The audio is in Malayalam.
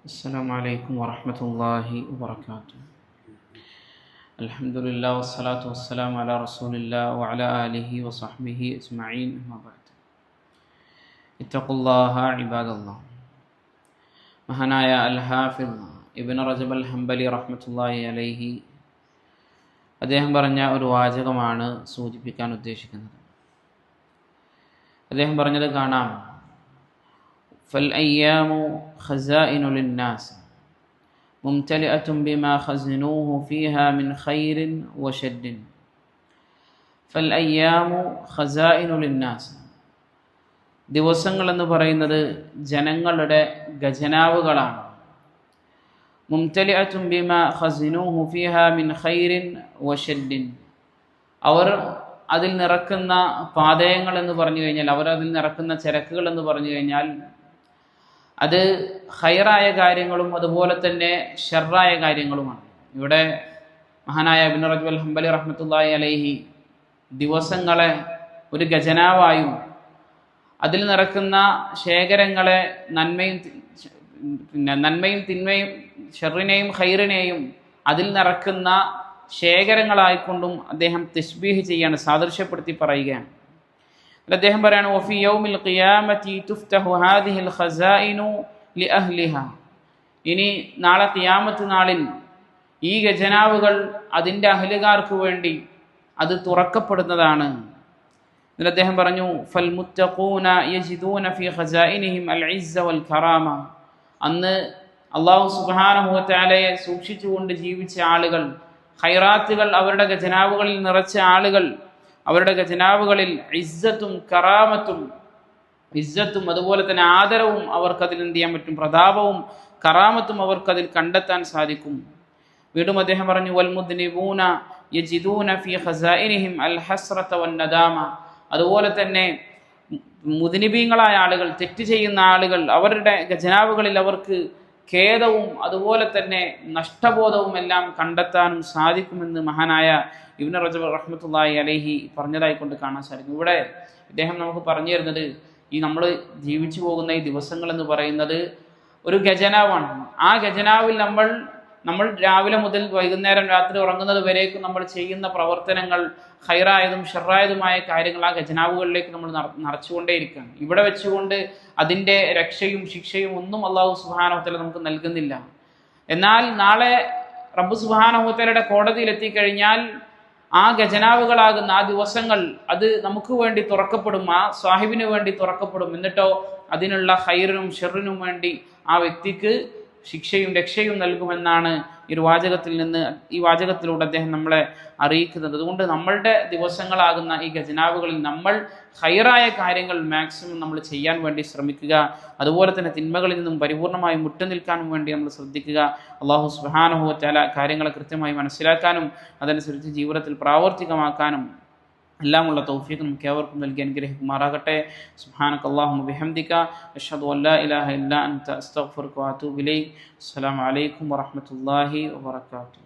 السلام عليكم ورحمة الله وبركاته. الحمد لله والصلاة والسلام على رسول الله وعلى آله وصحبه أجمعين. أما بعد. اتقوا الله عباد الله. മഹാനായ അൽ ഹാഫിദ് ഇബ്നു റജബ് അൽ ഹംബലി റഹ്മത്തുള്ളാഹി അലൈഹി അദ്ദേഹം പറഞ്ഞ ഒരു വാചകമാണ് സൂചിപ്പിക്കാൻ ഉദ്ദേശിക്കുന്നത്. അദ്ദേഹം പറഞ്ഞത് കാണാം: فالأيام خزائن للناس ممتلئة بما خزنوه فيها من خير وشر. فالأيام خزائن للناس. ദിവസങ്ങൾ എന്ന് പറയുന്നത് ജനങ്ങളുടെ ഖജനാവുകളാണ്. മുംതലിഅത്തും ബിമാ ഖസിനൂഹു ഫീഹാ മിൻ ഖൈരിൻ വശദ്ദിൻ. അവർ അതിൽ നിറക്കുന്ന പാതയങ്ങൾ എന്ന് പറഞ്ഞു കഴിഞ്ഞാൽ, അവർ അതിൽ നിറക്കുന്ന ചരക്കുകൾ എന്ന് പറഞ്ഞു കഴിഞ്ഞാൽ അത് ഖൈറായ കാര്യങ്ങളും അതുപോലെ തന്നെ ഷർറായ കാര്യങ്ങളുമാണ്. ഇവിടെ മഹാനായ ഇബ്നു റജബ് അൽ ഹംബലി റഹ്മത്തുള്ളാഹി അലൈഹി ദിവസങ്ങളെ ഒരു ഖജനാവായും അതിൽ നിറക്കുന്ന ശേഖരങ്ങളെ നന്മയും തിന്മയും ഷർറിനെയും ഖൈറിനെയും അതിൽ നിറക്കുന്ന ശേഖരങ്ങളായിക്കൊണ്ടും അദ്ദേഹം തശ്ബീഹ് ചെയ്യാണ്, സാദൃശ്യപ്പെടുത്തി പറയുകയാണ്. അദ്ദേഹം പറയാണ്: വഫി യൗമിൽ ഖിയാമത്തി തുഫ്തഹു ഹാദിഹിൽ ഖസായിനു ലിഅഹ്ലിഹാ. ഇനി നാളെ ഖിയാമത്ത് നാളിൽ ഈ ഖജനാവുകൾ അതിൻ്റെ അഹ്ലുകാർക്ക് വേണ്ടി അത് തുറക്കപ്പെടുന്നതാണ്. എന്നിട്ട് അദ്ദേഹം പറഞ്ഞു: ഫൽ മുത്തഖൂന യജിദൂന ഫീ ഖസായിനിഹിം അൽ ഇസ്സ വൽ കറാമ. അന്ന് അല്ലാഹു സുബ്ഹാനഹു വ തആലയെ സൂക്ഷിച്ചുകൊണ്ട് ജീവിച്ച ആളുകൾ, ഖൈറാത്തുകൾ അവരുടെ ഖജനാവുകളിൽ നിറച്ച ആളുകൾ, അവരുടെ ഖജനാവുകളിൽ ഇസ്സത്തും കറാമത്തും, ഇസ്സത്തും അതുപോലെ തന്നെ ആദരവും അവർക്കതിൽ എന്ത് ചെയ്യാൻ പറ്റും, പ്രതാപവും കറാമത്തും അവർക്കതിൽ കണ്ടെത്താൻ സാധിക്കും. വീണ്ടും അദ്ദേഹം പറഞ്ഞു: വൽ മുദ്നിബൂന യജിദൂന ഫീ ഖസായിനിഹിം അൽ ഹസ്റത വൻ നദാമ. അതുപോലെ തന്നെ മുദ്നിബീങ്ങളായ ആളുകൾ, തെറ്റ് ചെയ്യുന്ന ആളുകൾ, അവരുടെ ഖജനാവുകളിൽ അവർക്ക് ഖേദവും അതുപോലെ തന്നെ നഷ്ടബോധവും എല്ലാം കണ്ടെത്താനും സാധിക്കുമെന്ന് മഹാനായ ഇബ്നു റജബ് റഹ്മത്തുള്ളാഹി അലൈഹി പറഞ്ഞതായിക്കൊണ്ട് കാണാൻ സാധിക്കും. ഇവിടെ ഇദ്ദേഹം നമുക്ക് പറഞ്ഞു തരുന്നത്, ഈ നമ്മൾ ജീവിച്ചു പോകുന്ന ഈ ദിവസങ്ങൾ എന്ന് പറയുന്നത് ഒരു ഖജനാവാണ്. ആ ഖജനാവിൽ നമ്മൾ രാവിലെ മുതൽ വൈകുന്നേരം രാത്രി ഉറങ്ങുന്നത് വരേക്കും നമ്മൾ ചെയ്യുന്ന പ്രവർത്തനങ്ങൾ, ഖൈറായതും ഷർറായതുമായ കാര്യങ്ങൾ ആ ഖജനാവുകളിലേക്ക് നമ്മൾ നിറച്ചുകൊണ്ടേയിരിക്കുകയാണ്. ഇവിടെ വെച്ചുകൊണ്ട് അതിൻ്റെ രക്ഷയും ശിക്ഷയും ഒന്നും അല്ലാഹു സുബ്ഹാനഹു വ തആല നമുക്ക് നൽകുന്നില്ല. എന്നാൽ നാളെ റബ്ബ് സുബ്ഹാനഹു വ തആലയുടെ കോടതിയിൽ എത്തിക്കഴിഞ്ഞാൽ ആ ഖജനാവുകളാകുന്ന ആ ദിവസങ്ങൾ അത് നമുക്ക് വേണ്ടി തുറക്കപ്പെടും, ആ സാഹിബിന് വേണ്ടി തുറക്കപ്പെടും. എന്നിട്ടോ അതിനുള്ള ഖൈറിനും ഷർറിനും വേണ്ടി ആ വ്യക്തിക്ക് ശിക്ഷയും രക്ഷയും നൽകുമെന്നാണ് ഈ വാചകത്തിലൂടെ അദ്ദേഹം നമ്മളെ അറിയിക്കുന്നത്. അതുകൊണ്ട് നമ്മളുടെ ദിവസങ്ങളാകുന്ന ഈ ഖജനാവുകളിൽ നമ്മൾ ഖൈറായ കാര്യങ്ങൾ മാക്സിമം നമ്മൾ ചെയ്യാൻ വേണ്ടി ശ്രമിക്കുക. അതുപോലെ തന്നെ തിന്മകളിൽ നിന്നും പരിപൂർണമായി മുട്ടുനിൽക്കാനും വേണ്ടി നമ്മൾ ശ്രദ്ധിക്കുക. അല്ലാഹു സുബ്ഹാനഹു വ തആല കാര്യങ്ങളെ കൃത്യമായി മനസ്സിലാക്കാനും അതനുസരിച്ച് ജീവിതത്തിൽ പ്രാവർത്തികമാക്കാനും എല്ലാമുള്ള തൗഫീഖ് നമുക്ക് ഏവർക്കും നൽകി അനുഗ്രഹിക്കുമാറാകട്ടെ. സുബ്ഹാനകല്ലാഹുമ്മ ബിഹംദിക അഷ്ഹദു അല്ലാ ഇലാഹ ഇല്ലാ അൻത അസ്തഗ്ഫിറുക വ അതൂബു ഇലൈക്. അസ്സലാമു അലൈക്കും വറഹ്മത്തുള്ളാഹി വബറകാതുഹു.